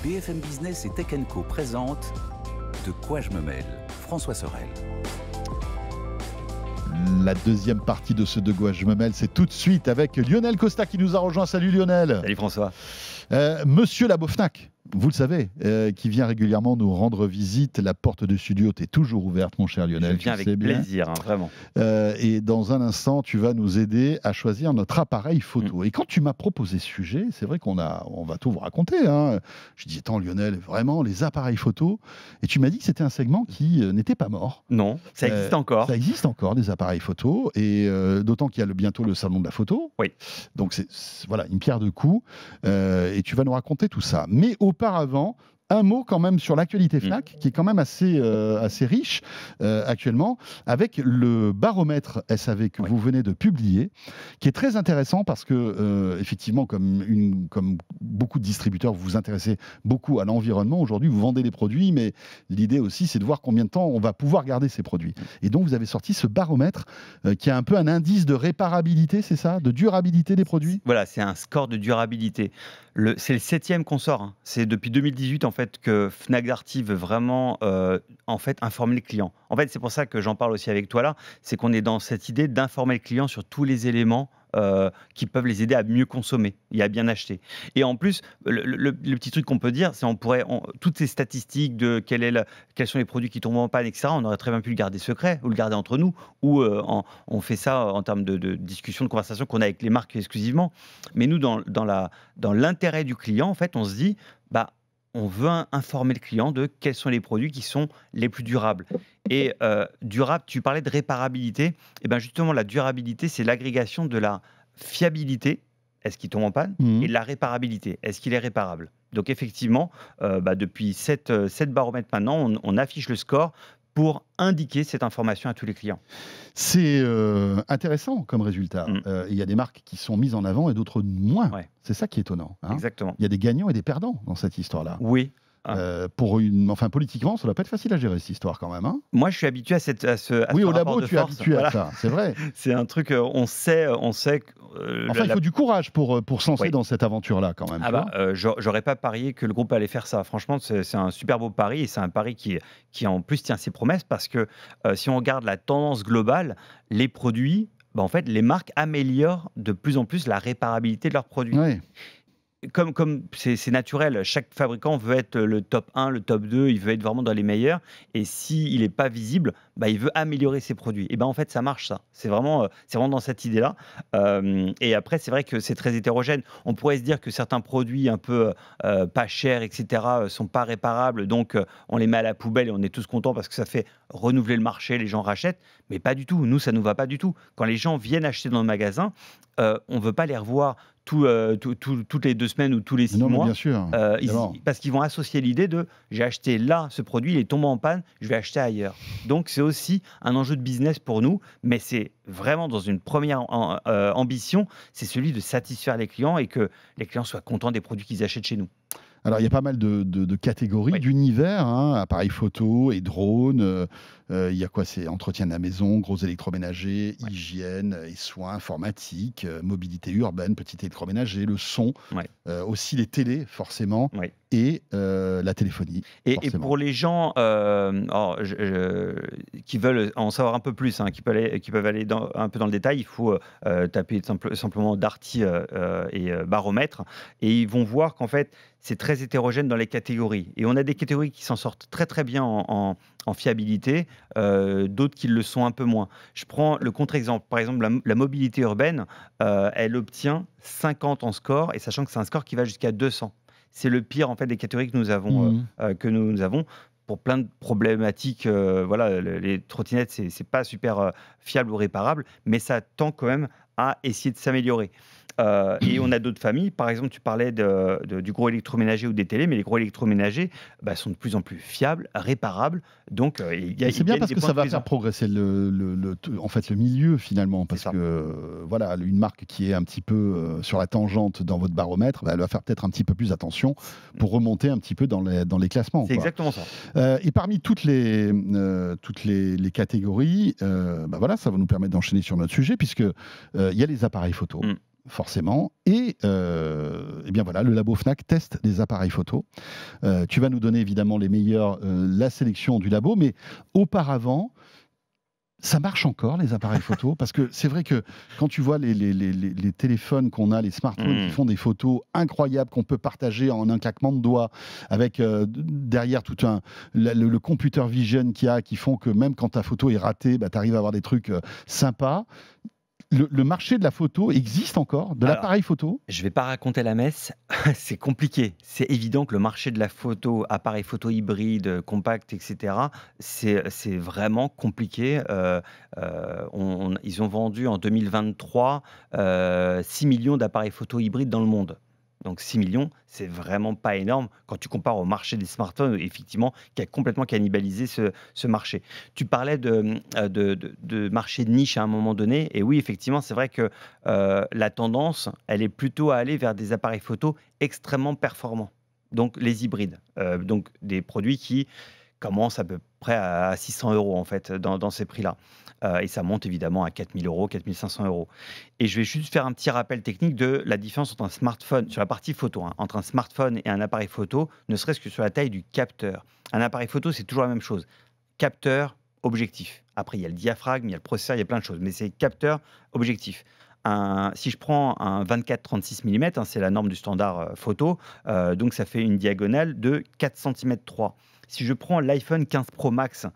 BFM Business et Tech Co présente De quoi je me mêle, François Sorel. La deuxième partie de ce De quoi je me mêle, c'est tout de suite avec Lionel Costa qui nous a rejoint. Salut Lionel. Salut François. Monsieur Labofnac, vous le savez, qui vient régulièrement nous rendre visite. La porte du studio t'est toujours ouverte, mon cher Lionel. Je viens avec plaisir, vraiment. Et dans un instant, tu vas nous aider à choisir notre appareil photo. Et quand tu m'as proposé ce sujet, c'est vrai on va tout vous raconter. Hein. Je disais, attends Lionel, vraiment, les appareils photo. Et tu m'as dit que c'était un segment qui n'était pas mort. Non, ça existe encore. Ça existe encore, des appareils photo. Et d'autant qu'il y a bientôt le salon de la photo. Oui. Donc c'est voilà, une pierre deux coups. Et tu vas nous raconter tout ça. Mais auparavant, un mot quand même sur l'actualité Fnac, qui est quand même assez riche actuellement, avec le baromètre SAV que vous venez de publier, qui est très intéressant parce que, effectivement, comme beaucoup de distributeurs, vous vous intéressez beaucoup à l'environnement. Aujourd'hui, vous vendez des produits, mais l'idée aussi, c'est de voir combien de temps on va pouvoir garder ces produits. Et donc, vous avez sorti ce baromètre qui a un peu un indice de réparabilité, c'est ça, de durabilité des produits. Voilà, c'est un score de durabilité. C'est le 7e qu'on sort. Hein. C'est depuis 2018 en fait que Fnac Darty veut vraiment informer le client. En fait, c'est pour ça que j'en parle aussi avec toi là. C'est qu'on est dans cette idée d'informer le client sur tous les éléments qui peuvent les aider à mieux consommer et à bien acheter. Et en plus, le petit truc qu'on peut dire, c'est toutes ces statistiques de quels sont les produits qui tombent en panne, etc., on aurait très bien pu le garder secret ou le garder entre nous, ou on fait ça en termes de discussion, de conversation qu'on a avec les marques exclusivement. Mais nous, dans l'intérêt du client, en fait, on se dit, on veut informer le client de quels sont les produits qui sont les plus durables. Et durable, tu parlais de réparabilité. Et bien justement, la durabilité, c'est l'agrégation de la fiabilité, est-ce qu'il tombe en panne, et de la réparabilité, est-ce qu'il est réparable. Donc effectivement, depuis 7 baromètres maintenant, on affiche le score pour indiquer cette information à tous les clients. C'est intéressant comme résultat. Il y a des marques qui sont mises en avant et d'autres moins. Ouais. C'est ça qui est étonnant. Hein. Exactement. Il y a des gagnants et des perdants dans cette histoire-là. Oui. Politiquement, ça ne doit pas être facile à gérer cette histoire quand même. Hein. Moi, je suis habitué à ce oui, au rapport labo, de tu es force. habitué à ça, c'est vrai. C'est un truc, on sait. Il faut du courage pour se lancer dans cette aventure-là quand même. J'aurais pas parié que le groupe allait faire ça. Franchement, c'est un super beau pari et c'est un pari qui en plus tient ses promesses parce que si on regarde la tendance globale, les produits, en fait, les marques améliorent de plus en plus la réparabilité de leurs produits. Oui. Comme c'est naturel, chaque fabricant veut être le top 1, le top 2, il veut être vraiment dans les meilleurs. Et s'il n'est pas visible, il veut améliorer ses produits. Et en fait, ça marche, ça. C'est vraiment dans cette idée-là. Et après, c'est vrai que c'est très hétérogène. On pourrait se dire que certains produits un peu pas chers, etc., sont pas réparables. Donc, on les met à la poubelle et on est tous contents parce que ça fait renouveler le marché, les gens rachètent. Mais pas du tout. Nous, ça ne nous va pas du tout. Quand les gens viennent acheter dans le magasin, on ne veut pas les revoir toutes les 2 semaines ou tous les 6 mois. Bien sûr, parce qu'ils vont associer l'idée de j'ai acheté là ce produit, il est tombé en panne, je vais acheter ailleurs. Donc c'est aussi un enjeu de business pour nous, mais c'est vraiment dans une première ambition, c'est celui de satisfaire les clients et que les clients soient contents des produits qu'ils achètent chez nous. Alors, il y a pas mal de catégories, d'univers, hein, appareils photo et drones. Il y a quoi? C'est entretien de la maison, gros électroménager, hygiène et soins, informatique, mobilité urbaine, petit électroménager, le son, aussi les télés, forcément, et la téléphonie. Et pour les gens qui veulent en savoir un peu plus, qui peuvent aller un peu dans le détail, il faut taper simplement Darty et baromètre, et ils vont voir qu'en fait, c'est très hétérogène dans les catégories. Et on a des catégories qui s'en sortent très très bien en fiabilité, d'autres qui le sont un peu moins. Je prends le contre-exemple. Par exemple, la mobilité urbaine, elle obtient 50 en score, et sachant que c'est un score qui va jusqu'à 200. C'est le pire en fait des catégories que nous avons, pour plein de problématiques. Les trottinettes, c'est pas super fiable ou réparable, mais ça tend quand même à essayer de s'améliorer. Et on a d'autres familles, par exemple, tu parlais du gros électroménager ou des télés, mais les gros électroménagers sont de plus en plus fiables, réparables. Donc, c'est bien parce que ça va faire progresser en fait, le milieu finalement, parce que voilà, une marque qui est un petit peu sur la tangente dans votre baromètre, elle va faire peut-être un petit peu plus attention pour remonter un petit peu dans les classements. C'est exactement ça. Et parmi toutes les catégories, ça va nous permettre d'enchaîner sur notre sujet, puisque il y a les appareils photo. forcément. Et eh bien voilà, le labo Fnac teste des appareils photo. Tu vas nous donner évidemment les meilleurs, la sélection du labo, mais auparavant, ça marche encore, les appareils photo? Parce que c'est vrai que quand tu vois les téléphones qu'on a, les smartphones qui font des photos incroyables qu'on peut partager en un claquement de doigts, avec derrière tout le computer vision qu'il y a, qui font que même quand ta photo est ratée, bah, tu arrives à avoir des trucs sympas. Le marché de la photo existe encore, de l'appareil photo? Je ne vais pas raconter la messe, c'est compliqué. C'est évident que le marché de la photo, appareil photo hybride, compact, etc., c'est vraiment compliqué. Ils ont vendu en 2023 6 millions d'appareils photo hybrides dans le monde. Donc 6 millions, c'est vraiment pas énorme quand tu compares au marché des smartphones, effectivement, qui a complètement cannibalisé ce marché. Tu parlais de marché de niche à un moment donné, et oui, effectivement, c'est vrai que la tendance, elle est plutôt à aller vers des appareils photo extrêmement performants, donc les hybrides, donc des produits qui commencent à peu près à 600 € en fait, dans ces prix-là. Et ça monte évidemment à 4 000 €, 4 500 €. Et je vais juste faire un petit rappel technique de la différence entre un smartphone, sur la partie photo, hein, entre un smartphone et un appareil photo, ne serait-ce que sur la taille du capteur. Un appareil photo, c'est toujours la même chose. Capteur, objectif. Après, il y a le diaphragme, il y a le processeur, il y a plein de choses. Mais c'est capteur, objectif. Si je prends un 24-36 mm, hein, c'est la norme du standard photo, donc ça fait une diagonale de 4 cm 3. Si je prends l'iPhone 15 Pro Max,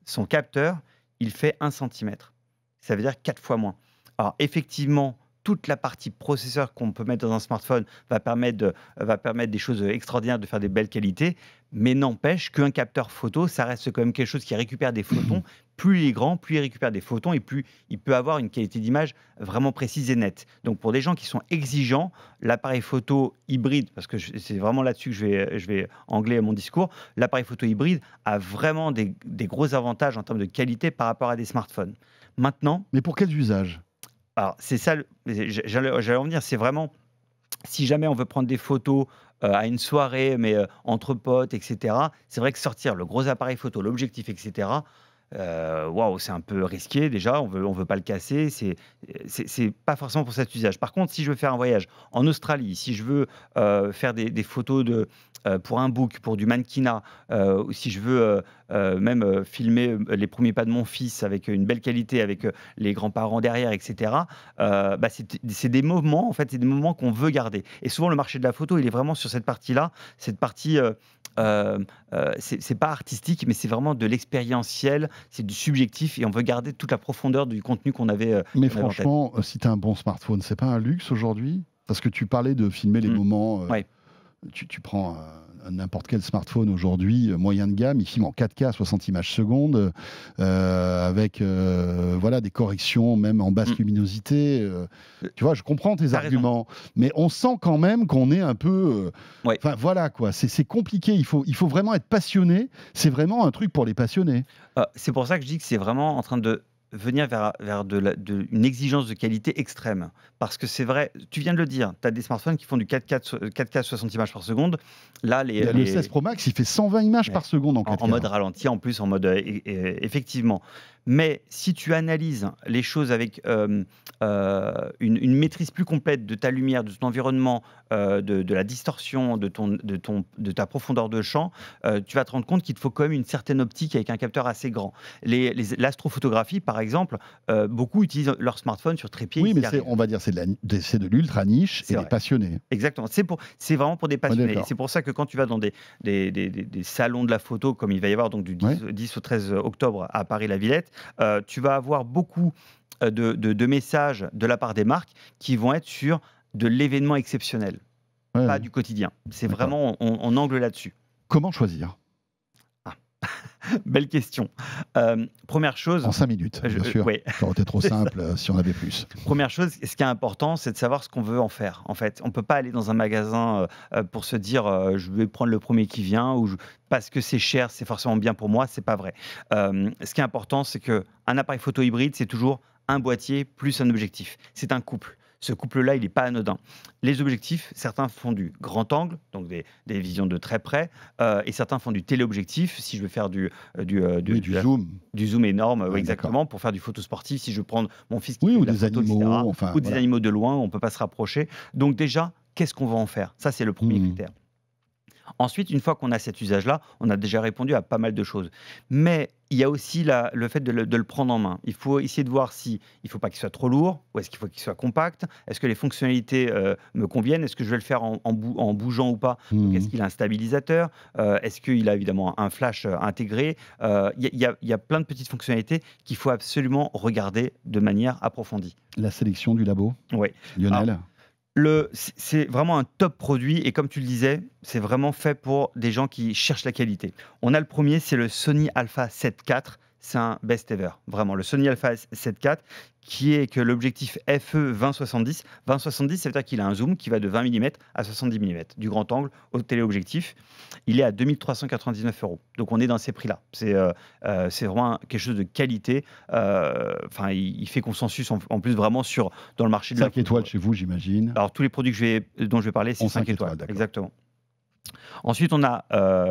son capteur, il fait 1 cm. Ça veut dire 4 fois moins. Alors effectivement, toute la partie processeur qu'on peut mettre dans un smartphone va permettre des choses extraordinaires, de faire des belles qualités, mais n'empêche qu'un capteur photo, ça reste quand même quelque chose qui récupère des photons. Plus il est grand, plus il récupère des photons et plus il peut avoir une qualité d'image vraiment précise et nette. Donc pour des gens qui sont exigeants, l'appareil photo hybride, parce que c'est vraiment là-dessus que je vais angler mon discours, l'appareil photo hybride a vraiment des gros avantages en termes de qualité par rapport à des smartphones. Maintenant, mais pour quels usages? Alors, c'est ça, j'allais en venir, c'est vraiment, si jamais on veut prendre des photos à une soirée, mais entre potes, etc., c'est vrai que sortir le gros appareil photo, l'objectif, etc., waouh, c'est un peu risqué déjà, on veut pas le casser, c'est pas forcément pour cet usage. Par contre, si je veux faire un voyage en Australie, si je veux faire des photos pour un book, pour du mannequinat, ou si je veux même filmer les premiers pas de mon fils avec une belle qualité, avec les grands-parents derrière, etc., bah, c'est des moments, en fait, c'est des moments qu'on veut garder. Et souvent, le marché de la photo, il est vraiment sur cette partie-là, cette partie... c'est pas artistique, mais c'est vraiment de l'expérientiel, c'est du subjectif, et on veut garder toute la profondeur du contenu qu'on avait. Mais franchement, si tu as un bon smartphone, c'est pas un luxe aujourd'hui? Parce que tu parlais de filmer les moments. Ouais. Tu prends n'importe quel smartphone aujourd'hui, moyen de gamme, il filme en 4K, 60 images secondes, avec voilà, des corrections même en basse luminosité. Tu vois, je comprends tes arguments, mais on sent quand même qu'on est un peu... Enfin voilà quoi, c'est compliqué, il faut vraiment être passionné, c'est vraiment un truc pour les passionnés. C'est pour ça que je dis que c'est vraiment en train de venir vers une exigence de qualité extrême. Parce que c'est vrai, tu viens de le dire, tu as des smartphones qui font du 4K 60 images par seconde. Là, le 16 Pro Max, il fait 120 images par seconde en 4K. En mode ralenti, en plus, en mode effectivement. Mais si tu analyses les choses avec une maîtrise plus complète de ta lumière, de ton environnement, de la distorsion, de ta profondeur de champ, tu vas te rendre compte qu'il te faut quand même une certaine optique avec un capteur assez grand. L'astrophotographie, par exemple, beaucoup utilisent leur smartphone sur trépied. Oui, mais on va dire c'est de l'ultra niche et des passionnés. Exactement, c'est vraiment pour des passionnés. Et c'est pour ça que quand tu vas dans des salons de la photo, comme il va y avoir donc du 10 au 13 octobre à Paris-la-Villette, tu vas avoir beaucoup de messages de la part des marques qui vont être sur de l'événement exceptionnel, pas du quotidien. C'est vraiment, on angle là-dessus. Comment choisir? Belle question. Première chose... En 5 minutes, bien sûr. Ouais. Ça aurait été trop simple si on avait plus. Première chose, ce qui est important, c'est de savoir ce qu'on veut en faire. En fait, on ne peut pas aller dans un magasin pour se dire je vais prendre le premier qui vient ou parce que c'est cher, c'est forcément bien pour moi. C'est pas vrai. Ce qui est important, c'est qu'un appareil photo hybride, c'est toujours un boîtier plus un objectif. C'est un couple. Ce couple-là, il n'est pas anodin. Les objectifs, certains font du grand angle, donc des visions de très près, et certains font du téléobjectif, si je veux faire du zoom. Du zoom énorme, Ouais, exactement, pour faire du photo sportif, si je veux prendre mon fils qui Oui, fait ou de la des photo, animaux, etc., enfin, ou des voilà. animaux de loin, on ne peut pas se rapprocher. Donc déjà, qu'est-ce qu'on va en faire? Ça, c'est le premier critère. Ensuite, une fois qu'on a cet usage-là, on a déjà répondu à pas mal de choses. Mais il y a aussi le fait de le prendre en main. Il faut essayer de voir si il ne faut pas qu'il soit trop lourd, ou est-ce qu'il faut qu'il soit compact, est-ce que les fonctionnalités me conviennent, est-ce que je vais le faire en bougeant ou pas, donc est-ce qu'il a un stabilisateur, est-ce qu'il a évidemment un flash intégré. Il y a plein de petites fonctionnalités qu'il faut absolument regarder de manière approfondie. La sélection du labo, Oui. Lionel. C'est vraiment un top produit et comme tu le disais, c'est vraiment fait pour des gens qui cherchent la qualité. On a le premier, c'est le Sony Alpha 7 IV. C'est un best ever, vraiment. Le Sony Alpha 7 IV, qui est que l'objectif FE 20-70. 20-70, ça veut dire qu'il a un zoom qui va de 20 mm à 70 mm, du grand angle au téléobjectif. Il est à 2399 €. Donc on est dans ces prix-là. C'est vraiment quelque chose de qualité. Enfin, il fait consensus en plus vraiment dans le marché de la 5 étoiles chez vous, j'imagine. Alors tous les produits dont je vais parler, c'est 5 étoiles. Exactement. Ensuite, on a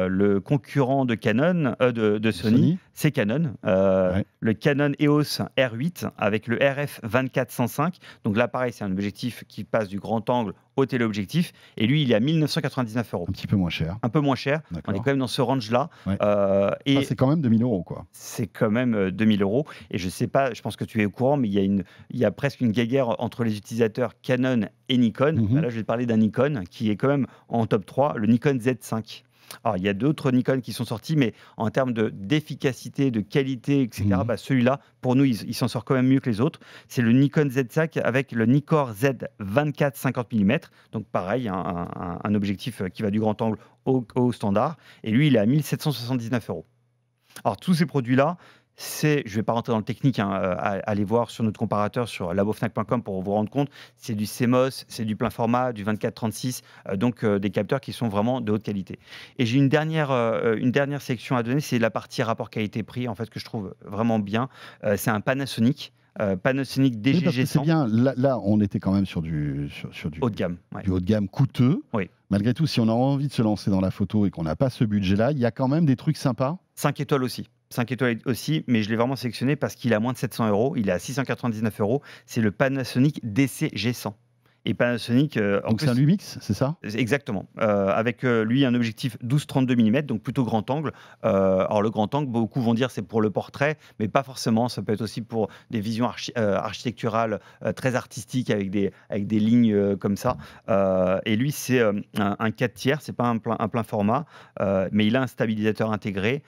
le concurrent de Canon, de Sony, c'est Canon. Le Canon EOS R8 avec le RF 24-105. Donc là, pareil, c'est un objectif qui passe du grand angle au téléobjectif. Et lui, il est à 1999 €. Un petit peu moins cher. Un peu moins cher. On est quand même dans ce range-là. Ouais. Et c'est quand même 2000 €, quoi. C'est quand même 2000 €. Et je sais pas, je pense que tu es au courant, mais il y a presque une guéguerre entre les utilisateurs Canon et Nikon. Là, je vais te parler d'un Nikon qui est quand même en top 3, le Nikon Z5. Alors, il y a d'autres Nikon qui sont sortis, mais en termes d'efficacité, de qualité, etc., celui-là, pour nous, il s'en sort quand même mieux que les autres. C'est le Nikon Z5 avec le Nikkor Z 24-50 mm. Donc, pareil, un objectif qui va du grand angle au standard. Et lui, il est à 1779 €. Alors, tous ces produits-là, je ne vais pas rentrer dans le technique, allez voir sur notre comparateur sur labofnac.com pour vous rendre compte, c'est du CMOS, c'est du plein format, du 24-36, donc des capteurs qui sont vraiment de haute qualité. Et j'ai une dernière section à donner, c'est la partie rapport qualité-prix, en fait, que je trouve vraiment bien. C'est un Panasonic. Panasonic DGG100. Oui, c'est bien. Là, on était quand même sur du haut de gamme. Du haut de gamme coûteux. Oui. Malgré tout, si on a envie de se lancer dans la photo et qu'on n'a pas ce budget-là, il y a quand même des trucs sympas. 5 étoiles aussi. 5 étoiles aussi, mais je l'ai vraiment sélectionné parce qu'il est à moins de 700 €. Il est à 699 €. C'est le Panasonic DCG100. Et Panasonic. Donc c'est un Lumix, c'est ça? Exactement. Avec lui un objectif 12-32 mm, donc plutôt grand angle. Alors le grand angle, beaucoup vont dire c'est pour le portrait, mais pas forcément. Ça peut être aussi pour des visions architecturales très artistiques avec des lignes comme ça. Et lui c'est un 4/3, c'est pas un plein format, mais il a un stabilisateur intégré.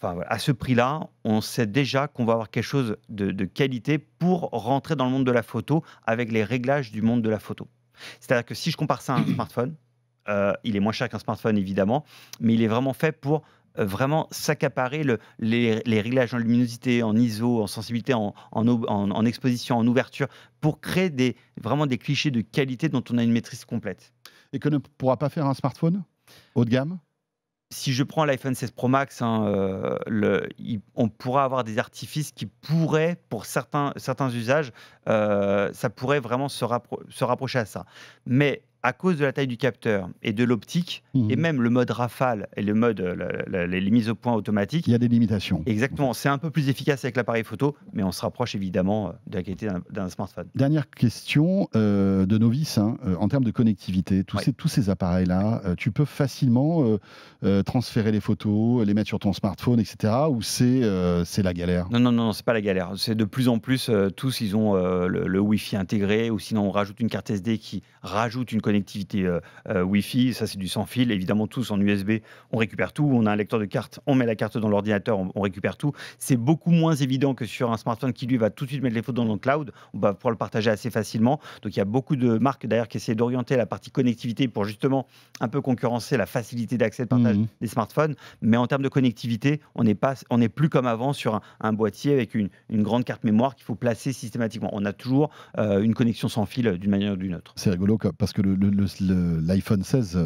Enfin, voilà. À ce prix-là, on sait déjà qu'on va avoir quelque chose de qualité pour rentrer dans le monde de la photo avec les réglages du monde de la photo. C'est-à-dire que si je compare ça à un smartphone, il est moins cher qu'un smartphone évidemment, mais il est vraiment fait pour vraiment s'accaparer les réglages en luminosité, en ISO, en sensibilité, en exposition, en ouverture, pour créer vraiment des clichés de qualité dont on a une maîtrise complète. Et que ne pourra pas faire un smartphone haut de gamme? Si je prends l'iPhone 16 Pro Max, on pourra avoir des artifices qui pourraient, pour certains usages, ça pourrait vraiment se rapprocher à ça. Mais à cause de la taille du capteur et de l'optique, et même le mode rafale et le mode les mises au point automatiques, il y a des limitations. Exactement, c'est un peu plus efficace avec l'appareil photo, mais on se rapproche évidemment de la qualité d'un smartphone. Dernière question de novice, en termes de connectivité, tous ces appareils-là, tu peux facilement transférer les photos, les mettre sur ton smartphone, etc. Ou c'est la galère? Non, c'est pas la galère. C'est de plus en plus, tous ils ont le Wi-Fi intégré, ou sinon on rajoute une carte SD qui rajoute une connectivité Wi-Fi, ça c'est du sans fil, évidemment tous en USB, on récupère tout, on a un lecteur de carte, on met la carte dans l'ordinateur, on récupère tout. C'est beaucoup moins évident que sur un smartphone qui lui va tout de suite mettre les photos dans le cloud, on va pouvoir le partager assez facilement. Donc il y a beaucoup de marques d'ailleurs qui essaient d'orienter la partie connectivité pour justement un peu concurrencer la facilité d'accès de partage des smartphones, mais en termes de connectivité, on n'est plus comme avant sur un boîtier avec une grande carte mémoire qu'il faut placer systématiquement. On a toujours une connexion sans fil d'une manière ou d'une autre. C'est rigolo parce que l'iPhone 16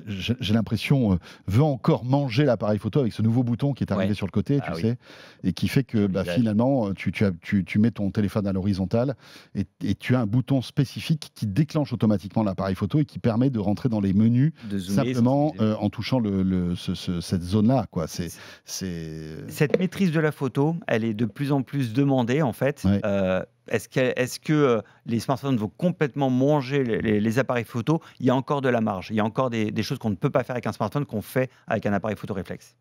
j'ai l'impression, veut encore manger l'appareil photo avec ce nouveau bouton qui est arrivé sur le côté, tu sais, et qui fait que finalement, tu mets ton téléphone à l'horizontale et tu as un bouton spécifique qui déclenche automatiquement l'appareil photo et qui permet de rentrer dans les menus simplement en touchant cette zone-là, quoi. Cette maîtrise de la photo, elle est de plus en plus demandée, en fait. Est-ce que les smartphones vont complètement manger les appareils photo? Il y a encore de la marge. Il y a encore des choses qu'on ne peut pas faire avec un smartphone qu'on fait avec un appareil photo réflexe.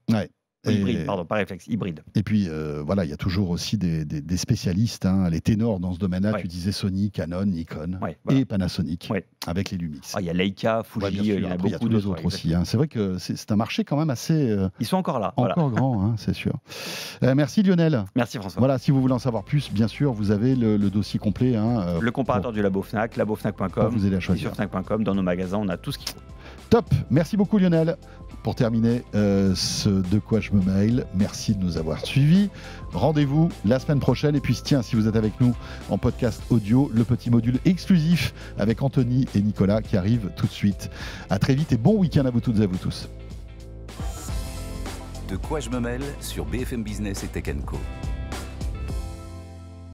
Hybride, pardon, pas réflexe, hybride. Et puis, voilà, il y a toujours aussi des spécialistes, hein, les ténors dans ce domaine-là. Tu disais Sony, Canon, Nikon et Panasonic avec les Lumix. Il y a Leica, Fuji, il y en a beaucoup d'autres aussi. Hein. C'est vrai que c'est un marché quand même assez... Ils sont encore là. Encore grand, hein, c'est sûr. Merci Lionel. Merci François. Voilà, si vous voulez en savoir plus, bien sûr, vous avez le dossier complet. Hein, le comparateur du Labo Fnac, labofnac.com. Vous allez à choisir. Sur Fnac.com, dans nos magasins, on a tout ce qu'il faut. Top, merci beaucoup Lionel. Pour terminer ce De quoi je me mail, merci de nous avoir suivis. Rendez-vous la semaine prochaine. Et puis tiens, si vous êtes avec nous en podcast audio, le petit module exclusif avec Anthony et Nicolas qui arrive tout de suite. À très vite et bon week-end à vous toutes et à vous tous. De quoi je me mêle sur BFM Business et Tech & Co.